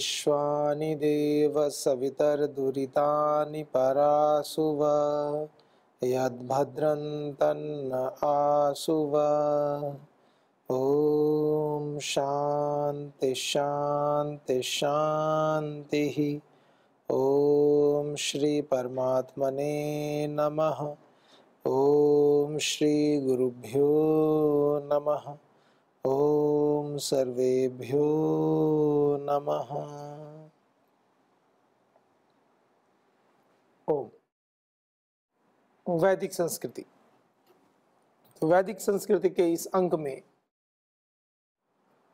विश्वानि देव सवितर्दुरितानि परासुव यद्भद्रं तन्न आसुव। ओम शांति शांति शांति। ओम श्री परमात्मने नमः। ओम श्री गुरुभ्यो नमः। ओम सर्वेभ्यो नमः। ओम। वैदिक संस्कृति। वैदिक संस्कृति के इस अंक में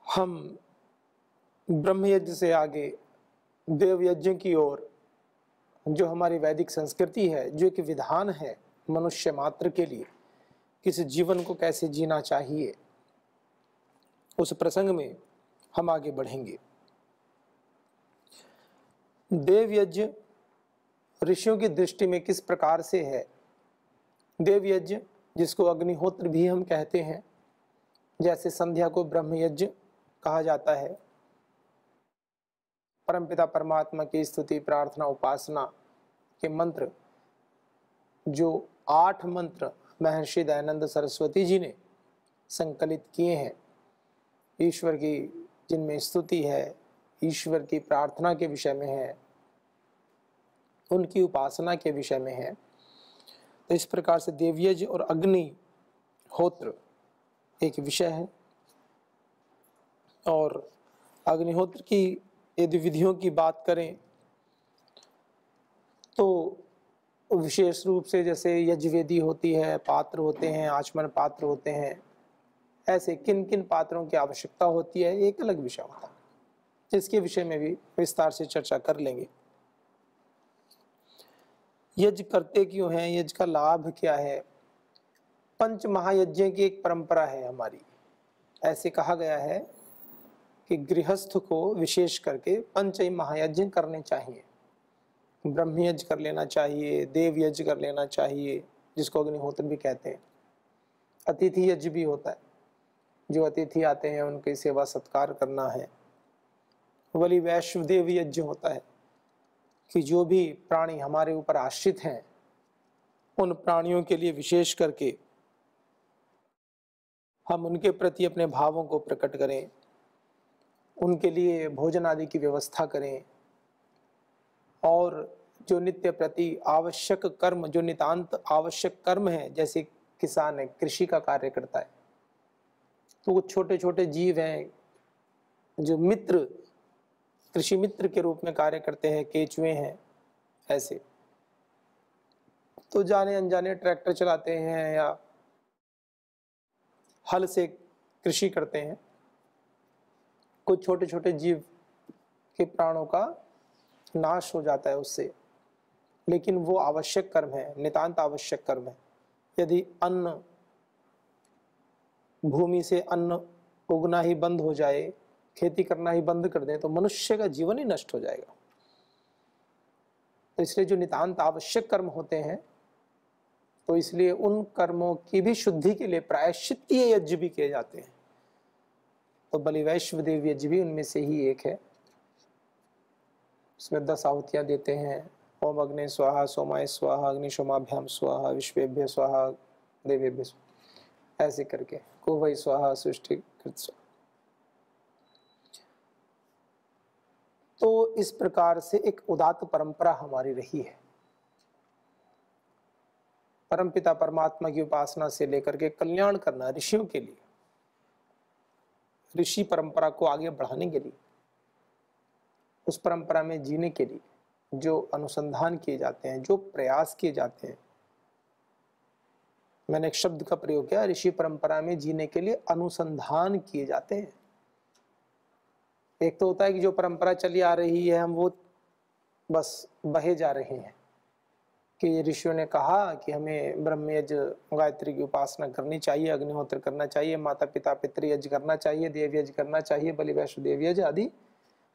हम ब्रह्म यज्ञ से आगे देव यज्ञ की ओर, जो हमारी वैदिक संस्कृति है, जो एक विधान है मनुष्य मात्र के लिए किस जीवन को कैसे जीना चाहिए, उस प्रसंग में हम आगे बढ़ेंगे। देव यज्ञ ऋषियों की दृष्टि में किस प्रकार से है। देव यज्ञ जिसको अग्निहोत्र भी हम कहते हैं, जैसे संध्या को ब्रह्म यज्ञ कहा जाता है। परमपिता परमात्मा की स्तुति प्रार्थना उपासना के मंत्र, जो 8 मंत्र महर्षि दयानंद सरस्वती जी ने संकलित किए हैं, ईश्वर की जिनमें स्तुति है, ईश्वर की प्रार्थना के विषय में है, उनकी उपासना के विषय में है। तो इस प्रकार से देवयज्ञ और अग्निहोत्र एक विषय है। और अग्निहोत्र की यदि विधियों की बात करें तो विशेष रूप से जैसे यज्ञवेदी होती है, पात्र होते हैं, आचमन पात्र होते हैं, ऐसे किन किन पात्रों की आवश्यकता होती है एक अलग विषय होता है, जिसके विषय में भी विस्तार से चर्चा कर लेंगे। यज्ञ करते क्यों हैं, यज्ञ का लाभ क्या है। पंच महायज्ञ की एक परंपरा है हमारी। ऐसे कहा गया है कि गृहस्थ को विशेष करके पंच महायज्ञ करने चाहिए। ब्रह्म यज्ञ कर लेना चाहिए, देव यज्ञ कर लेना चाहिए, जिसको अग्निहोत्र भी कहते हैं। अतिथि यज्ञ भी होता है, जो अतिथि आते हैं उनकी सेवा सत्कार करना है। बलि वैश्वदेव यज्ञ होता है कि जो भी प्राणी हमारे ऊपर आश्रित हैं, उन प्राणियों के लिए विशेष करके हम उनके प्रति अपने भावों को प्रकट करें, उनके लिए भोजन आदि की व्यवस्था करें। और जो नित्य प्रति आवश्यक कर्म, जो नितांत आवश्यक कर्म है, जैसे किसान है, कृषि का कार्य करता है, तो वो छोटे छोटे जीव हैं जो मित्र, कृषि मित्र के रूप में कार्य करते हैं, केचुए हैं ऐसे। तो जाने अनजाने ट्रैक्टर चलाते हैं या हल से कृषि करते हैं, कुछ छोटे छोटे जीव के प्राणों का नाश हो जाता है उससे, लेकिन वो आवश्यक कर्म है, नितांत आवश्यक कर्म है। यदि अन्न, भूमि से अन्न उगना ही बंद हो जाए, खेती करना ही बंद कर दें, तो मनुष्य का जीवन ही नष्ट हो जाएगा। तो इसलिए जो नितांत आवश्यक कर्म होते हैं, तो इसलिए उन कर्मों की भी शुद्धि के लिए प्रायश्चित्तीय यज्ञ भी किए जाते हैं। तो बलि वैश्वदेव यज्ञ भी उनमें से ही एक है। इसमें 10 आहुतियां देते हैं। ओम अग्ने स्वाहा, सोमाय स्वाहा, अग्नि सोमाभ्याम स्वाहा, विश्वेभ्य स्वाहा, देवेभ्य स्वाहा, ऐसे करके को वही स्वाहा, सृष्टि कृत स्वाहा। तो इस प्रकार से एक उदात्त परंपरा हमारी रही है। परमपिता परमात्मा की उपासना से लेकर के कल्याण करना ऋषियों के लिए, ऋषि परंपरा को आगे बढ़ाने के लिए, उस परंपरा में जीने के लिए जो अनुसंधान किए जाते हैं, जो प्रयास किए जाते हैं। मैंने एक शब्द का प्रयोग किया, ऋषि परंपरा में जीने के लिए अनुसंधान किए जाते हैं। एक तो होता है कि जो परंपरा चली आ रही है, हम वो बस बहे जा रहे हैं कि ऋषियों ने कहा कि हमें ब्रह्म यज्ञ, गायत्री की उपासना करनी चाहिए, अग्निहोत्र करना चाहिए, माता पिता पितृ यज्ञ करना चाहिए, देव यज्ञ करना चाहिए, बलि वैश्वदेव यज्ञ आदि,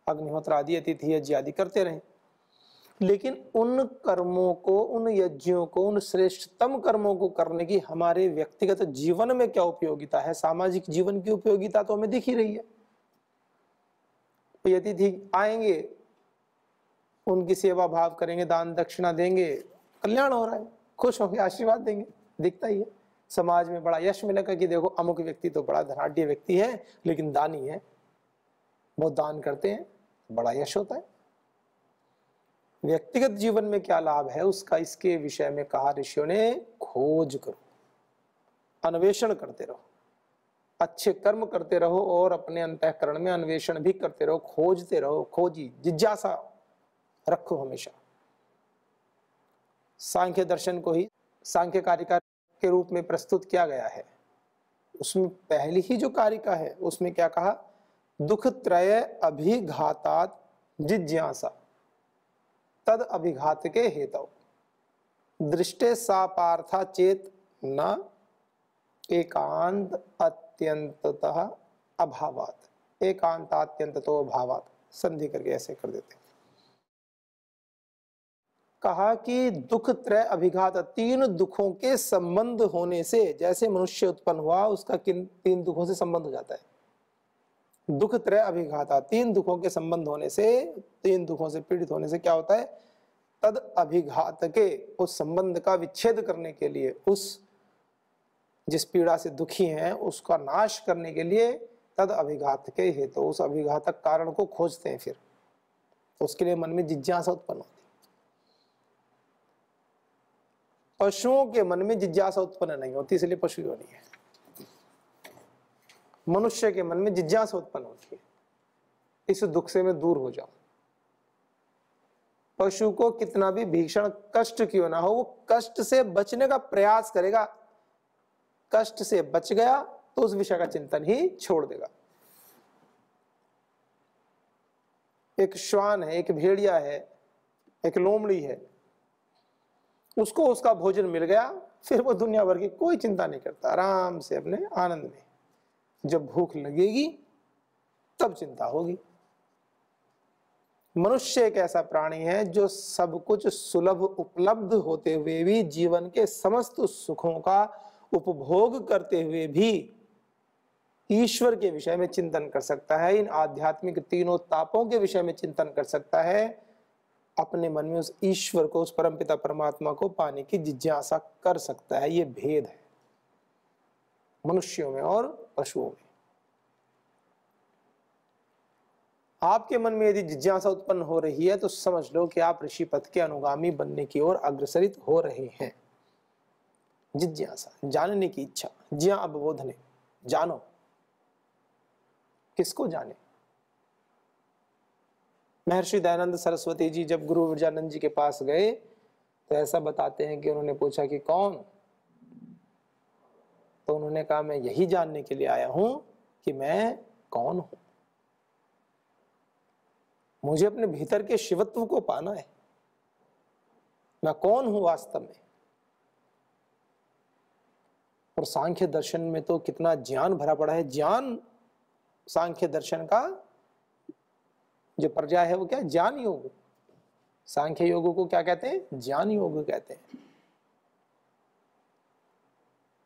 अग्निहोत्र आदि, अतिथि यज्ञ आदि करते रहे। लेकिन उन कर्मों को, उन यज्ञों को, उन श्रेष्ठतम कर्मों को करने की हमारे व्यक्तिगत जीवन में क्या उपयोगिता है, सामाजिक जीवन की उपयोगिता तो हमें दिख ही रही है। कोई अतिथि आएंगे, उनकी सेवा भाव करेंगे, दान दक्षिणा देंगे, कल्याण हो रहा है, खुश होकर आशीर्वाद देंगे। दिखता ही है, समाज में बड़ा यश मिलेगा कि देखो अमुक व्यक्ति तो बड़ा धनाढ्य व्यक्ति है लेकिन दानी है, बहुत दान करते हैं, बड़ा यश होता है। व्यक्तिगत जीवन में क्या लाभ है उसका इसके विषय में कहा ऋषियों ने, खोज करो, अन्वेषण करते रहो, अच्छे कर्म करते रहो और अपने अंतःकरण में अन्वेषण भी करते रहो, खोजते रहो, खोजी जिज्ञासा रखो हमेशा। सांख्य दर्शन को ही सांख्य कारिका के रूप में प्रस्तुत किया गया है। उसमें पहली ही जो कारिका है उसमें क्या कहा, दुख त्रय अभिघातात जिज्ञासा तद अभिघात के हेतु दृष्टे सा पार्था चेत न एकांत अत्यंततः अभावात, एकांतात्यंततो अभावात, संधि करके ऐसे कर देते हैं। कहा कि दुख त्रय अभिघात, तीन दुखों के संबंध होने से, जैसे मनुष्य उत्पन्न हुआ उसका किन तीन दुखों से संबंध हो जाता है। दुख त्रय अभिघाता, तीन दुखों के संबंध होने से, तीन दुखों से पीड़ित होने से क्या होता है, तद अभिघात के, उस संबंध का विच्छेद करने के लिए, उस जिस पीड़ा से दुखी हैं उसका नाश करने के लिए तद अभिघात के हेतु, तो उस अभिघातक कारण को खोजते हैं। फिर तो उसके लिए मन में जिज्ञासा उत्पन्न होती है। पशुओं के मन में जिज्ञासा उत्पन्न नहीं होती, इसलिए पशु योनि है। मनुष्य के मन में जिज्ञासा उत्पन्न होती है, इस दुख से मैं दूर हो जाऊं। पशु को कितना भी भीषण कष्ट क्यों ना हो, वो कष्ट से बचने का प्रयास करेगा, कष्ट से बच गया तो उस विषय का चिंतन ही छोड़ देगा। एक श्वान है, एक भेड़िया है, एक लोमड़ी है, उसको उसका भोजन मिल गया, फिर वो दुनिया भर की कोई चिंता नहीं करता, आराम से अपने आनंद में। जब भूख लगेगी तब चिंता होगी। मनुष्य एक ऐसा प्राणी है जो सब कुछ सुलभ उपलब्ध होते हुए भी, जीवन के समस्त सुखों का उपभोग करते हुए भी ईश्वर के विषय में चिंतन कर सकता है, इन आध्यात्मिक तीनों तापों के विषय में चिंतन कर सकता है, अपने मन में उस ईश्वर को, उस परमपिता परमात्मा को पाने की जिज्ञासा कर सकता है। ये भेद है मनुष्यों में और पशुओं में। आपके मन में यदि जिज्ञासा उत्पन्न हो रही है तो समझ लो कि आप ऋषि पथ के अनुगामी बनने की ओर अग्रसरित हो रहे हैं। जिज्ञासा, जानने की इच्छा, ज्ञा अवबोधने, जानो। किसको जाने? महर्षि दयानंद सरस्वती जी जब गुरु विरजानंद जी के पास गए तो ऐसा बताते हैं कि उन्होंने पूछा कि कौन? तो उन्होंने कहा मैं यही जानने के लिए आया हूं कि मैं कौन हूं। मुझे अपने भीतर के शिवत्व को पाना है, मैं कौन हूं वास्तव में। और सांख्य दर्शन में तो कितना ज्ञान भरा पड़ा है। ज्ञान, सांख्य दर्शन का जो पर्याय है वो क्या है? ज्ञान योग। सांख्य योग को क्या कहते हैं? ज्ञान योग कहते हैं।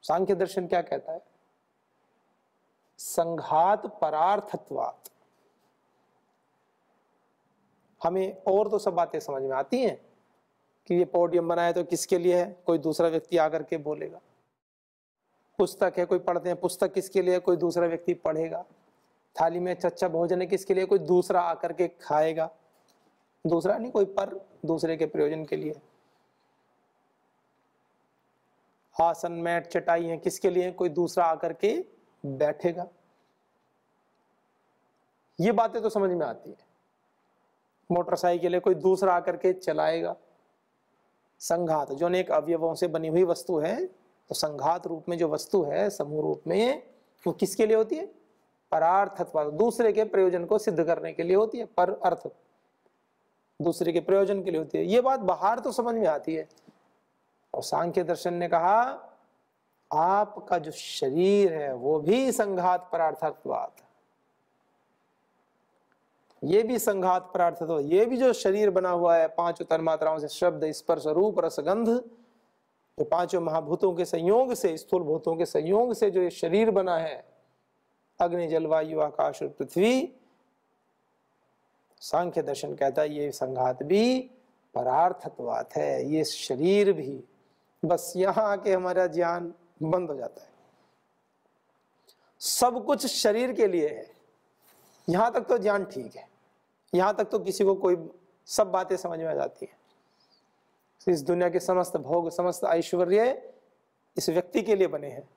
सांख्य दर्शन क्या कहता है? संघात परार्थत्वात्। हमें और तो सब बातें समझ में आती हैं कि ये पोडियम बनाया तो किसके लिए है, कोई दूसरा व्यक्ति आकर के बोलेगा। पुस्तक है, कोई पढ़ते हैं, पुस्तक किसके लिए है, कोई दूसरा व्यक्ति पढ़ेगा। थाली में अच्छा भोजन है, किसके लिए, कोई दूसरा आकर के खाएगा। दूसरा नहीं, कोई पर दूसरे के प्रयोजन के लिए। आसन, मैट, चटाई है, किसके लिए, कोई दूसरा आकर के बैठेगा। ये बातें तो समझ में आती है। मोटरसाइकिल है, कोई दूसरा आकर के चलाएगा। संघात जो अनेक अवयवों से बनी हुई वस्तु है, तो संघात रूप में जो वस्तु है, समूह रूप में, वो किसके लिए होती है? परार्थत्व, दूसरे के प्रयोजन को सिद्ध करने के लिए होती है। पर अर्थ दूसरे के प्रयोजन के लिए होती है। ये बात बाहर तो समझ में आती है। और सांख्य दर्शन ने कहा आपका जो शरीर है वो भी संघात परार्थत्वात्, ये भी संघात परार्थत्व। ये भी जो शरीर बना हुआ है पांचों तन्मात्राओं से, शब्द, स्पर्श, रूप, रस, गंध, जो पांचों महाभूतों के संयोग से, स्थूल भूतों के संयोग से जो ये शरीर बना है, अग्नि, जल, वायु, आकाश और पृथ्वी, सांख्य दर्शन कहता है ये संघात भी परार्थत्वात् है, ये शरीर भी, बस यहाँ आके हमारा ज्ञान बंद हो जाता है। सब कुछ शरीर के लिए है, यहां तक तो ज्ञान ठीक है, यहां तक तो किसी को कोई सब बातें समझ में आ जाती हैं। इस दुनिया के समस्त भोग, समस्त ऐश्वर्य इस व्यक्ति के लिए बने हैं,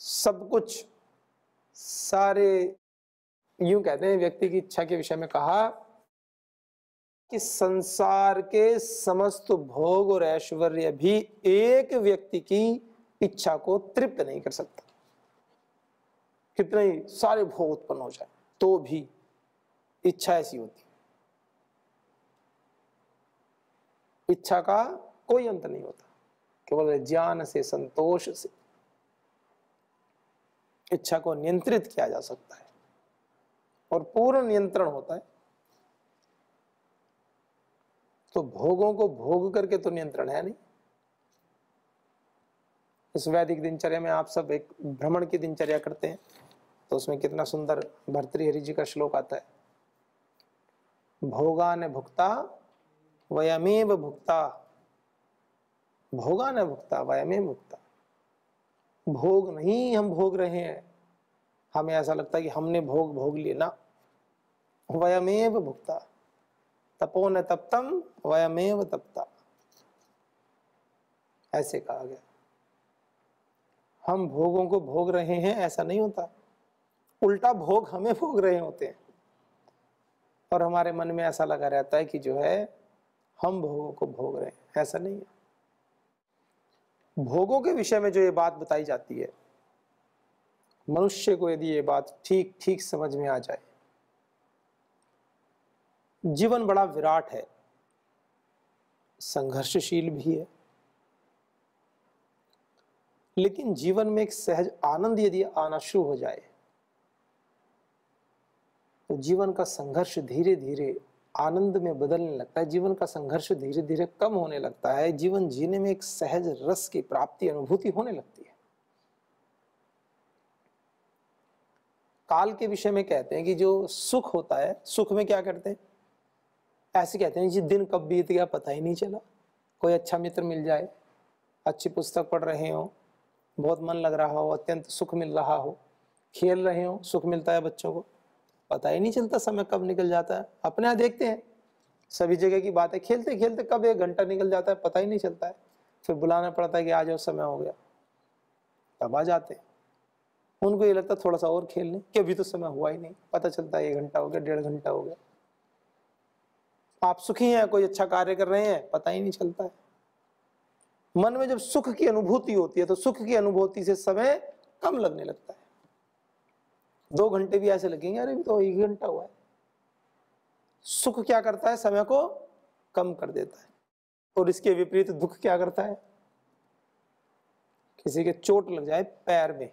सब कुछ सारे, यूं कहते हैं व्यक्ति की इच्छा के विषय में कहा कि संसार के समस्त भोग और ऐश्वर्य भी एक व्यक्ति की इच्छा को तृप्त नहीं कर सकता। कितने ही सारे भोग उत्पन्न हो जाए तो भी इच्छा ऐसी होती, इच्छा का कोई अंत नहीं होता, केवल ज्ञान से, संतोष से इच्छा को नियंत्रित किया जा सकता है और पूर्ण नियंत्रण होता है। तो भोगों को भोग करके तो नियंत्रण है नहीं। इस वैदिक दिनचर्या में आप सब एक भ्रमण की दिनचर्या करते हैं तो उसमें कितना सुंदर भर्तृहरि जी का श्लोक आता है, भोगान भुक्ता वयमेव भुक्ता, भोगान भुक्ता वयमेव भुक्ता। भोग नहीं हम भोग रहे हैं, हमें ऐसा लगता है कि हमने भोग लिए ना, वयमेव भुक्ता, तपो न तप्तम वयमेव तप्ता, ऐसे कहा गया। हम भोगों को भोग रहे हैं ऐसा नहीं होता, उल्टा भोग हमें भोग रहे होते हैं और हमारे मन में ऐसा लगा रहता है कि जो है हम भोगों को भोग रहे हैं, ऐसा नहीं है। भोगों के विषय में जो ये बात बताई जाती है, मनुष्य को यदि ये बात ठीक ठीक समझ में आ जाए, जीवन बड़ा विराट है, संघर्षशील भी है, लेकिन जीवन में एक सहज आनंद यदि आना शुरू हो जाए तो जीवन का संघर्ष धीरे धीरे आनंद में बदलने लगता है, जीवन का संघर्ष धीरे धीरे कम होने लगता है, जीवन जीने में एक सहज रस की प्राप्ति, अनुभूति होने लगती है। काल के विषय में कहते हैं कि जो सुख होता है, सुख में क्या करते हैं, ऐसे कहते हैं जी दिन कब बीत गया पता ही नहीं चला। कोई अच्छा मित्र मिल जाए, अच्छी पुस्तक पढ़ रहे हो, बहुत मन लग रहा हो, अत्यंत सुख मिल रहा हो, खेल रहे हो, सुख मिलता है बच्चों को, पता ही नहीं चलता समय कब निकल जाता है। अपने यहाँ देखते हैं सभी जगह की बात है, खेलते खेलते कब 1 घंटा निकल जाता है पता ही नहीं चलता है, फिर बुलाना पड़ता है कि आ जाओ समय हो गया, तब आ जाते हैं। उनको ये लगता है थोड़ा सा और खेल लें, कि अभी तो समय हुआ ही नहीं, पता चलता है 1 घंटा हो गया, 1.5 घंटा हो गया। आप सुखी हैं, कोई अच्छा कार्य कर रहे हैं, पता ही नहीं चलता है। मन में जब सुख की अनुभूति होती है तो सुख की अनुभूति से समय कम लगने लगता है, 2 घंटे भी ऐसे लगेंगे अरे तो 1 घंटा हुआ है। सुख क्या करता है, समय को कम कर देता है। और इसके विपरीत दुख क्या करता है, किसी के चोट लग जाए पैर में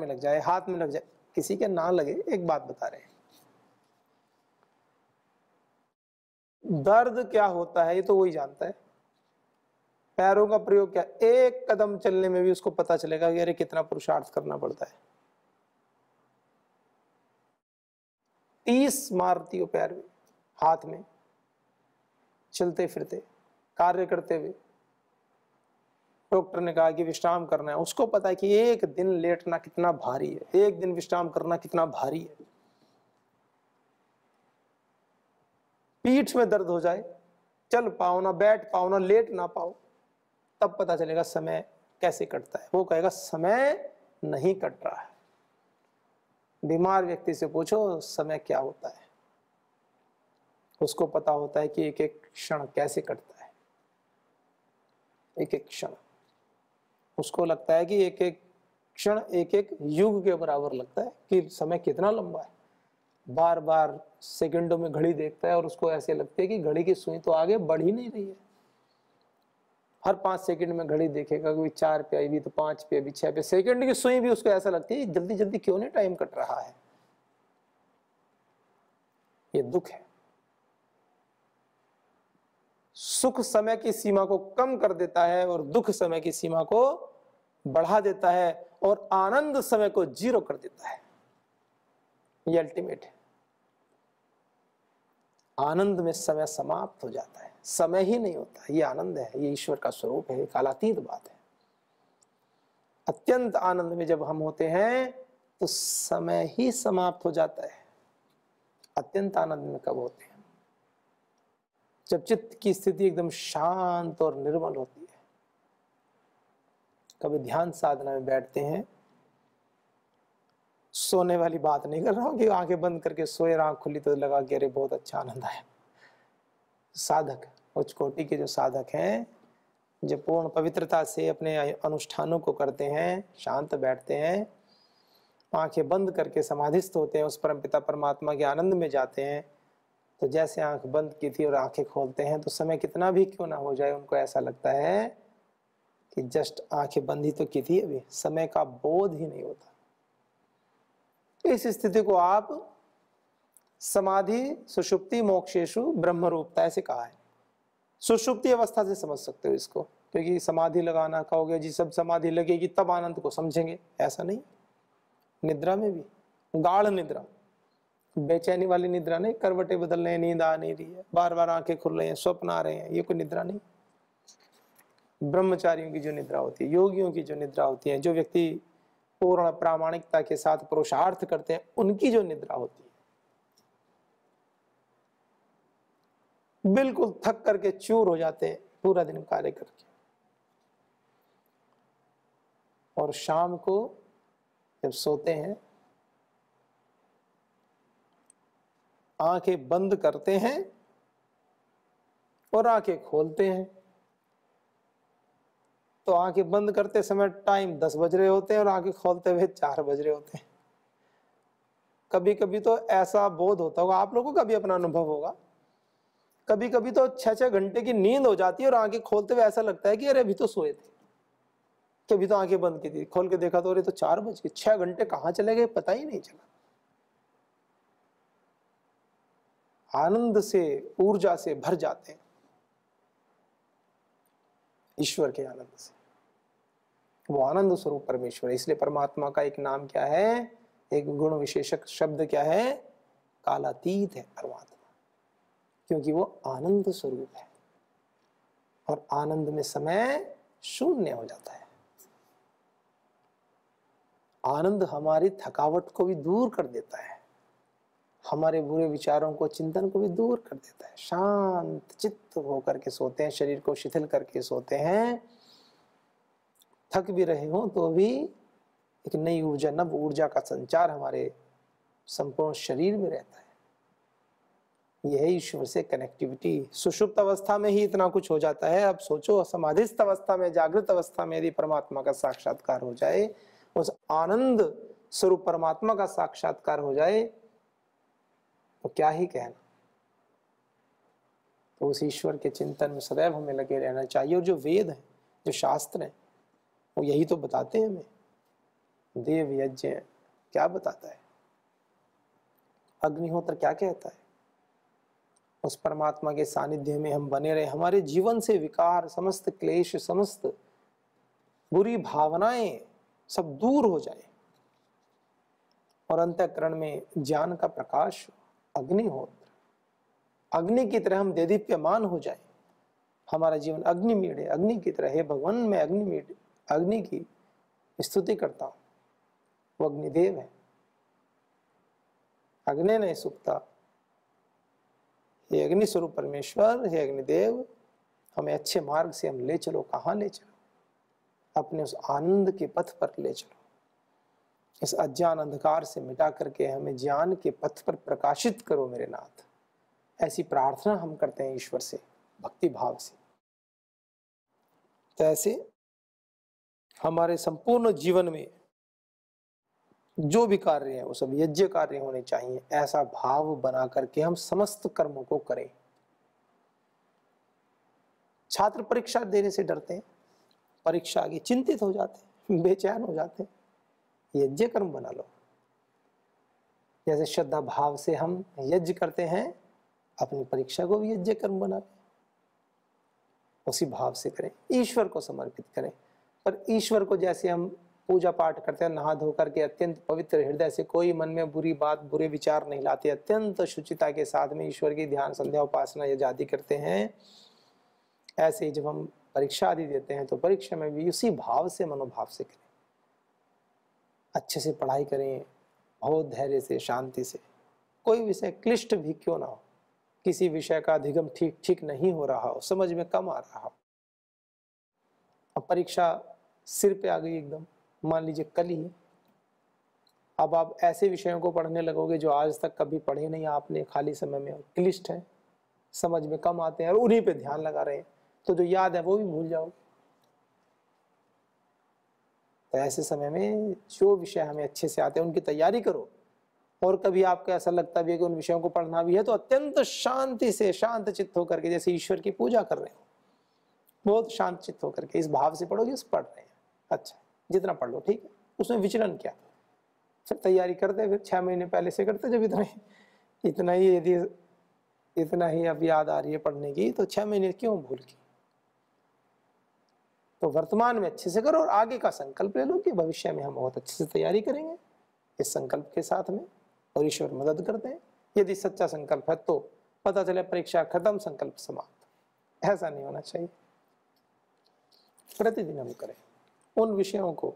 लग जाए, हाथ में लग जाए, किसी के ना लगे, एक बात बता रहे हैं, दर्द क्या होता है ये तो वही जानता है। पैरों का प्रयोग क्या, 1 कदम चलने में भी उसको पता चलेगा कि अरे कितना पुरुषार्थ करना पड़ता है। 30 मारती हो पैर में, हाथ में, चलते फिरते, कार्य करते हुए। डॉक्टर ने कहा कि विश्राम करना है, उसको पता है कि 1 दिन लेटना कितना भारी है, 1 दिन विश्राम करना कितना भारी है। पीठ में दर्द हो जाए, चल पाओ ना, बैठ पाओ ना, लेट ना पाओ, तब पता चलेगा समय कैसे कटता है। वो कहेगा समय नहीं कट रहा है। बीमार व्यक्ति से पूछो समय क्या होता है, उसको पता होता है कि एक एक क्षण कैसे कटता है, एक एक क्षण। उसको लगता है कि एक एक क्षण एक एक युग के बराबर लगता है कि समय कितना लंबा है। बार बार सेकंडों में घड़ी देखता है और उसको ऐसे लगता है कि घड़ी की सुई तो आगे बढ़ ही नहीं रही है। हर 5 सेकंड में घड़ी देखेगा, कोई 4 पे आई भी तो 5 पे, अभी 6 पे, सेकंड की सुई भी उसको ऐसा लगती है जल्दी जल्दी क्यों नहीं टाइम कट रहा है। ये दुख है। सुख समय की सीमा को कम कर देता है और दुख समय की सीमा को बढ़ा देता है और आनंद समय को 0 कर देता है। ये अल्टीमेट है। आनंद में समय समाप्त हो जाता है, समय ही नहीं होता। ये आनंद है, ये ईश्वर का स्वरूप है, कालातीत बात है। अत्यंत आनंद में जब हम होते हैं तो समय ही समाप्त हो जाता है। अत्यंत आनंद में कब होते हैं? जब चित्त की स्थिति एकदम शांत और निर्मल होती है। कभी ध्यान साधना में बैठते हैं, सोने वाली बात नहीं कर रहा हूं कि आंखें बंद करके सोए, आंख खुली तो लगा कि अरे बहुत अच्छा आनंद आया। साधक, उच्च कोटि के जो साधक हैं, जो पूर्ण पवित्रता से अपने अनुष्ठानों को करते हैं, शांत बैठते हैं, आंखें बंद करके समाधिस्थ होते हैं, उस परमपिता परमात्मा के आनंद में जाते हैं, तो जैसे आंख बंद की थी और आंखें खोलते हैं तो समय कितना भी क्यों ना हो जाए, उनको ऐसा लगता है कि जस्ट आंखें बंद ही तो की थी, अभी समय का बोध ही नहीं होता। इस स्थिति को आप समाधि सुषुप्ति मोक्षेषु ब्रह्म रूपता ऐसे कहा है। सुषुप्ति अवस्था से समझ सकते हो इसको, क्योंकि समाधि लगाना कहोगे जी सब समाधि लगेगी तब आनंद को समझेंगे, ऐसा नहीं। निद्रा में भी, गाढ़ निद्रा, बेचैनी वाली निद्रा नहीं, करवटे बदल रहे हैं, नींद आ नहीं रही है, बार बार आंखें खुल रही हैं, स्वप्न आ रहे हैं, ये कोई निद्रा नहीं। ब्रह्मचारियों की जो निद्रा होती है, योगियों की जो निद्रा होती है, जो व्यक्ति पूर्ण प्रामाणिकता के साथ पुरुषार्थ करते हैं, उनकी जो निद्रा होती है, बिल्कुल थक करके चूर हो जाते हैं पूरा दिन कार्य करके, और शाम को जब सोते हैं आंखें बंद करते हैं और आंखें खोलते हैं तो आंखें बंद करते समय टाइम 10 बज रहे होते हैं और आंखें खोलते हुए 4 बज रहे होते हैं। कभी कभी तो ऐसा बोध होता होगा, आप लोगों का भी अपना अनुभव होगा, कभी कभी तो 6-6 घंटे की नींद हो जाती है और आंखें खोलते हुए ऐसा लगता है कि अरे अभी तो सोए थे, कभी तो आंखें बंद की थी, खोल के देखा तो अरे तो 4 बज गए, 6 घंटे कहां चले गए पता ही नहीं चला। आनंद से, ऊर्जा से भर जाते हैं, ईश्वर के आनंद से। वो आनंद स्वरूप परमेश्वर है। इसलिए परमात्मा का एक नाम क्या है, एक गुण विशेषक शब्द क्या है, कालातीत है परमात्मा, क्योंकि वो आनंद स्वरूप है और आनंद में समय शून्य हो जाता है। आनंद हमारी थकावट को भी दूर कर देता है, हमारे बुरे विचारों को, चिंतन को भी दूर कर देता है। शांत चित्त होकर के सोते हैं, शरीर को शिथिल करके सोते हैं, थक भी रहे हो तो भी एक नई ऊर्जा, नव ऊर्जा का संचार हमारे संपूर्ण शरीर में रहता है। यह ईश्वर से कनेक्टिविटी। सुषुप्त अवस्था में ही इतना कुछ हो जाता है, अब सोचो समाधिस्थ अवस्था में, जागृत अवस्था में यदि परमात्मा का साक्षात्कार हो जाए, उस आनंद स्वरूप परमात्मा का साक्षात्कार हो जाए तो क्या ही कहना। तो उस ईश्वर के चिंतन में सदैव हमें लगे रहना चाहिए। और जो वेद हैं, जो शास्त्र हैं, वो यही तो बताते हैं हमें। देव यज्ञ क्या बताता है, अग्निहोत्र क्या कहता है, उस परमात्मा के सानिध्य में हम बने रहे, हमारे जीवन से विकार, समस्त क्लेश, समस्त बुरी भावनाएं सब दूर हो जाए और अंतःकरण में ज्ञान का प्रकाश, अग्निहोत्र, अग्नि की तरह हम देदीप्यमान हो जाए, हमारा जीवन अग्निमीढ़ है, अग्नि की तरह। हे भगवान, मैं अग्नि की स्तुति करता हूं, वो अग्निदेव है, अग्नि नहीं सुखता। हे अग्नि स्वरूप परमेश्वर, हे अग्निदेव, हमें अच्छे मार्ग से हम ले चलो। कहाँ ले चलो? अपने उस आनंद के पथ पर ले चलो। इस अज्ञान अंधकार से मिटा करके हमें ज्ञान के पथ पर प्रकाशित करो मेरे नाथ। ऐसी प्रार्थना हम करते हैं ईश्वर से भक्ति भाव से। तो ऐसे हमारे संपूर्ण जीवन में जो भी कार्य है वो सब यज्ञ कार्य होने चाहिए, ऐसा भाव बना करके हम समस्त कर्मों को करें। छात्र परीक्षा देने से डरते हैं, परीक्षा आगे चिंतित हो जाते हैं, बेचैन हो जाते हैं। यज्ञ कर्म बना लो। जैसे श्रद्धा भाव से हम यज्ञ करते हैं, अपनी परीक्षा को भी यज्ञ कर्म बना लें, उसी भाव से करें, ईश्वर को समर्पित करें। पर ईश्वर को जैसे हम पूजा पाठ करते हैं, नहा धो करके अत्यंत पवित्र हृदय से, कोई मन में बुरी बात बुरे विचार नहीं लाते, अत्यंत शुचिता के साथ में ईश्वर की ध्यान संध्या उपासना यज्ञ आदि करते हैं, ऐसे ही जब हम परीक्षा आदि देते हैं तो परीक्षा में भी उसी भाव से, मनोभाव से करें, अच्छे से पढ़ाई करें, बहुत धैर्य से, शांति से। कोई विषय क्लिष्ट भी क्यों ना हो, किसी विषय का अधिगम ठीक नहीं हो रहा हो, समझ में कम आ रहा हो, अब परीक्षा सिर पे आ गई एकदम, मान लीजिए कल ही, अब आप ऐसे विषयों को पढ़ने लगोगे जो आज तक कभी पढ़े नहीं आपने, खाली समय में, क्लिष्ट है, समझ में कम आते हैं और उन्हीं पे ध्यान लगा रहे हैं, तो जो याद है वो भी भूल जाओगे। तो ऐसे समय में जो विषय हमें अच्छे से आते हैं उनकी तैयारी करो, और कभी आपको ऐसा लगता भी है कि उन विषयों को पढ़ना भी है तो अत्यंत शांति से, शांत चित्त होकर के, जैसे ईश्वर की पूजा कर रहे हो, बहुत शांत चित्त होकर के इस भाव से पढ़ोगे, पढ़ रहे हैं, अच्छा जितना पढ़ लो ठीक है, उसमें विचलन क्या, फिर तैयारी करते, फिर 6 महीने पहले से करते, जब इतना ही यदि इतना ही अब याद आ रही है पढ़ने की, तो 6 महीने क्यों भूल की। तो वर्तमान में अच्छे से करो और आगे का संकल्प ले लो कि भविष्य में हम बहुत अच्छे से तैयारी करेंगे इस संकल्प के साथ में, और ईश्वर मदद करते हैं। यदि सच्चा संकल्प है तो पता चले परीक्षा खत्म, संकल्प समाप्त, ऐसा नहीं होना चाहिए। प्रतिदिन हम करें, उन विषयों को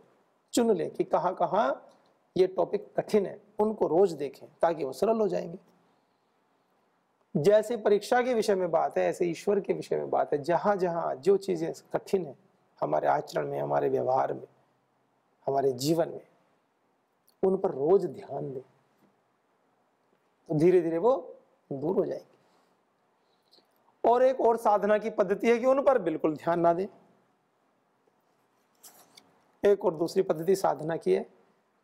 चुन लें कि कहाँ कहाँ ये टॉपिक कठिन है, उनको रोज देखें ताकि वो सरल हो जाएंगे। जैसे परीक्षा के विषय में बात है, ऐसे ईश्वर के विषय में बात है। जहां जहां जो चीजें कठिन है हमारे आचरण में, हमारे व्यवहार में, हमारे जीवन में, उन पर रोज ध्यान दें तो धीरे धीरे वो दूर हो जाएंगे। और एक और साधना की पद्धति है कि उन पर बिल्कुल ध्यान ना दें। एक और दूसरी पद्धति साधना की है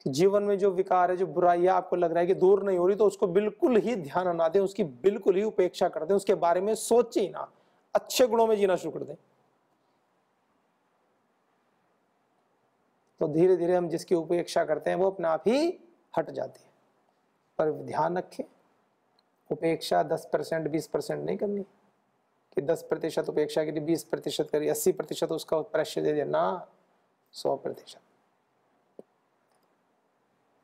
कि जीवन में जो विकार है, जो बुराइयां आपको लग रहा है कि दूर नहीं हो रही, तो उसको बिल्कुल ही ध्यान ना दें, उसकी बिल्कुल ही उपेक्षा कर दें, उसके बारे में सोचे ही ना, अच्छे गुणों में जीना शुरू कर दें। तो धीरे धीरे हम जिसकी उपेक्षा करते हैं वो अपने आप ही हट जाती है। पर ध्यान रखें, उपेक्षा 10% 20% नहीं करनी कि 10% उपेक्षा के लिए 20% करिए, 80% उसका प्रश्य दे दिया ना, 100%।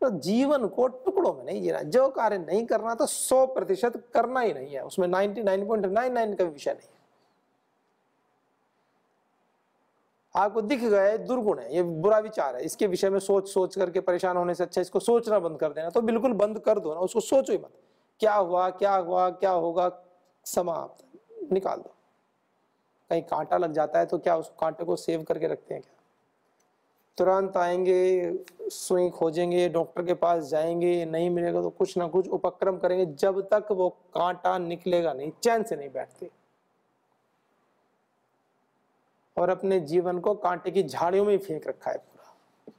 तो जीवन को टुकड़ों में नहीं जीना, जो कार्य नहीं करना तो 100% करना ही नहीं है, उसमें 99.99 का विषय नहीं है। आपको दिख गया दुर्गुण है, ये बुरा विचार है, इसके विषय में सोच सोच करके परेशान होने से अच्छा इसको सोचना बंद कर देना, तो बिल्कुल बंद कर दो ना, उसको सोचो ही मत, क्या हुआ क्या हुआ क्या होगा, समाप्त, निकाल दो। कहीं कांटा लग जाता है तो क्या उस कांटे को सेव करके रखते हैं क्या? तुरंत आएंगे, सुई खोजेंगे, डॉक्टर के पास जाएंगे, नहीं मिलेगा तो कुछ ना कुछ उपक्रम करेंगे, जब तक वो कांटा निकलेगा नहीं चैन से नहीं बैठते। और अपने जीवन को कांटे की झाड़ियों में ही फेंक रखा है पूरा।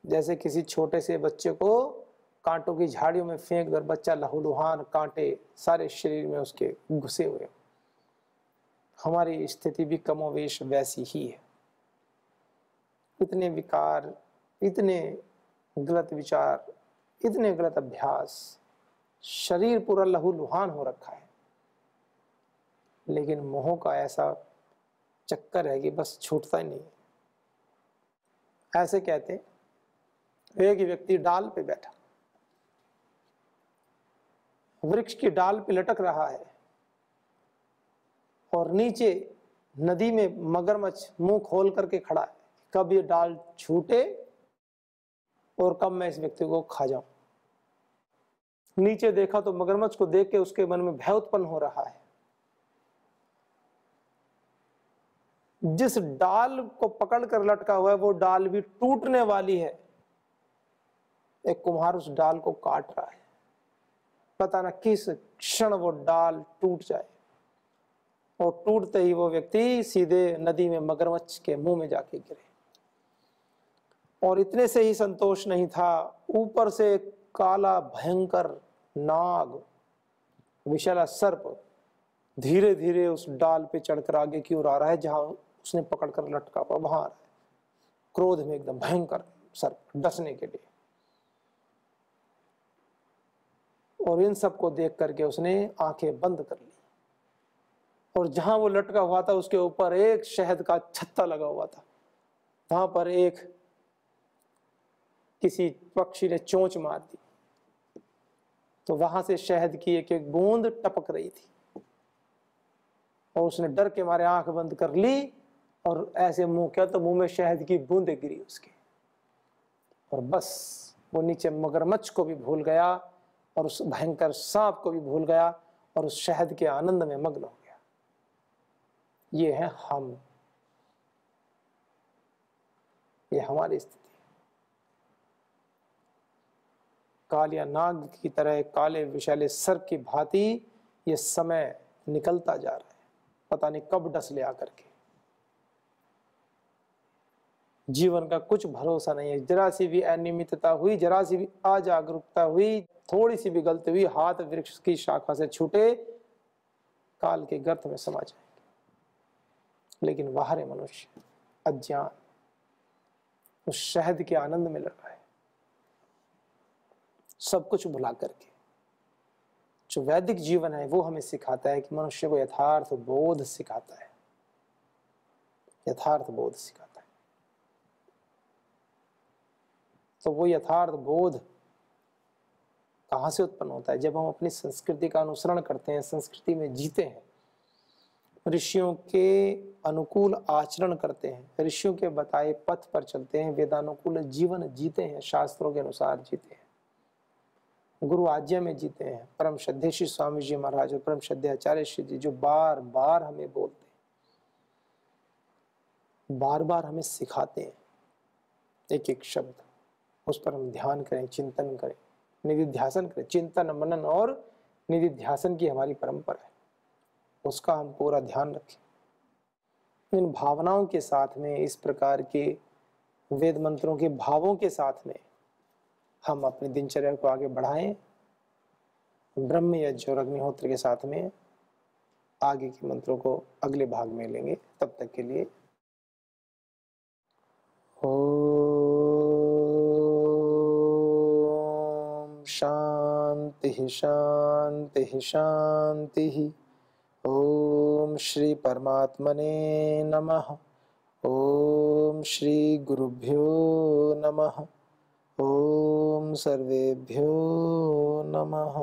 जैसे किसी छोटे से बच्चे को कांटों की झाड़ियों में फेंक कर बच्चा लहूलुहान, कांटे सारे शरीर में उसके घुसे हुए। हमारी स्थिति भी कमोवेश वैसी ही है। इतने विकार, इतने गलत विचार, इतने गलत अभ्यास, शरीर पूरा लहूलुहान हो रखा है, लेकिन मोह का ऐसा चक्कर है कि बस छूटता ही नहीं। ऐसे कहते, एक व्यक्ति डाल पे बैठा, वृक्ष की डाल पे लटक रहा है और नीचे नदी में मगरमच्छ मुंह खोल करके खड़ा है, कब ये डाल छूटे और कब मैं इस व्यक्ति को खा जाऊं। नीचे देखा तो मगरमच्छ को देख के उसके मन में भय उत्पन्न हो रहा है। जिस डाल को पकड़ कर लटका हुआ है वो डाल भी टूटने वाली है। एक कुम्हार उस डाल को काट रहा है, पता ना किस क्षण वो डाल टूट जाए, और टूटते ही वो व्यक्ति सीधे नदी में मगरमच्छ के मुंह में जाके गिरे। और इतने से ही संतोष नहीं था, ऊपर से काला भयंकर नाग, विशाला सर्प धीरे धीरे उस डाल पे चढ़कर आगे की ओर आ रहा है, जहां उसने पकड़कर लटका हुआ वहां आ रहा है, क्रोध में एकदम भयंकर सर्प डसने के लिए। और इन सबको देख करके उसने आंखें बंद कर ली, और जहां वो लटका हुआ था उसके ऊपर एक शहद का छत्ता लगा हुआ था, वहां पर एक किसी पक्षी ने चोंच मार दी तो वहां से शहद की एक एक बूंद टपक रही थी और उसने डर के मारे आंख बंद कर ली और ऐसे मुंह किया तो मुंह में शहद की बूंदें गिरी उसके, और बस वो नीचे मगरमच्छ को भी भूल गया और उस भयंकर सांप को भी भूल गया और उस शहद के आनंद में मग्न हो गया। ये है हम, ये हमारी स्थिति। कालिया नाग की तरह काले विषैले सर्प की भांति ये समय निकलता जा रहा है, पता नहीं कब डस ले आकर के। जीवन का कुछ भरोसा नहीं है। जरा सी भी अनियमितता हुई, जरा सी भी अजागरूकता हुई, थोड़ी सी भी गलती हुई, हाथ वृक्ष की शाखा से छूटे काल के गर्त में समा जाएंगे। लेकिन बाहर मनुष्य अज्ञान उस शहद के आनंद में लगा है, सब कुछ भुला करके। जो वैदिक जीवन है वो हमें सिखाता है कि मनुष्य को यथार्थ बोध सिखाता है, यथार्थ बोध सिखाता है। तो वो यथार्थ बोध कहाँ से उत्पन्न होता है? जब हम अपनी संस्कृति का अनुसरण करते हैं, संस्कृति में जीते हैं, ऋषियों के अनुकूल आचरण करते हैं, ऋषियों के बताए पथ पर चलते हैं, वेदानुकूल जीवन जीते हैं, शास्त्रों के अनुसार जीते हैं, गुरु आज्ञा में जीते हैं। परम श्रद्धेय श्री स्वामी जी महाराज और परम श्रद्धेय आचार्य श्री जी जो बार बार हमें बोलते हैं, बार बार हमें सिखाते हैं, एक एक शब्द उस पर हम ध्यान करें, चिंतन करें, निधिध्यासन करें। चिंतन मनन और निधिध्यासन की हमारी परंपरा है, उसका हम पूरा ध्यान रखें। इन भावनाओं के साथ में, इस प्रकार के वेद मंत्रों के भावों के साथ में हम अपनी दिनचर्या को आगे बढ़ाएं। ब्रह्म यज्ञ और अग्निहोत्र के साथ में आगे के मंत्रों को अगले भाग में लेंगे। तब तक के लिए ओम शांति शांति शांति। ओम श्री परमात्मने नमः। ओम श्री गुरुभ्यो नमः। ओम सर्वेभ्यो नमः।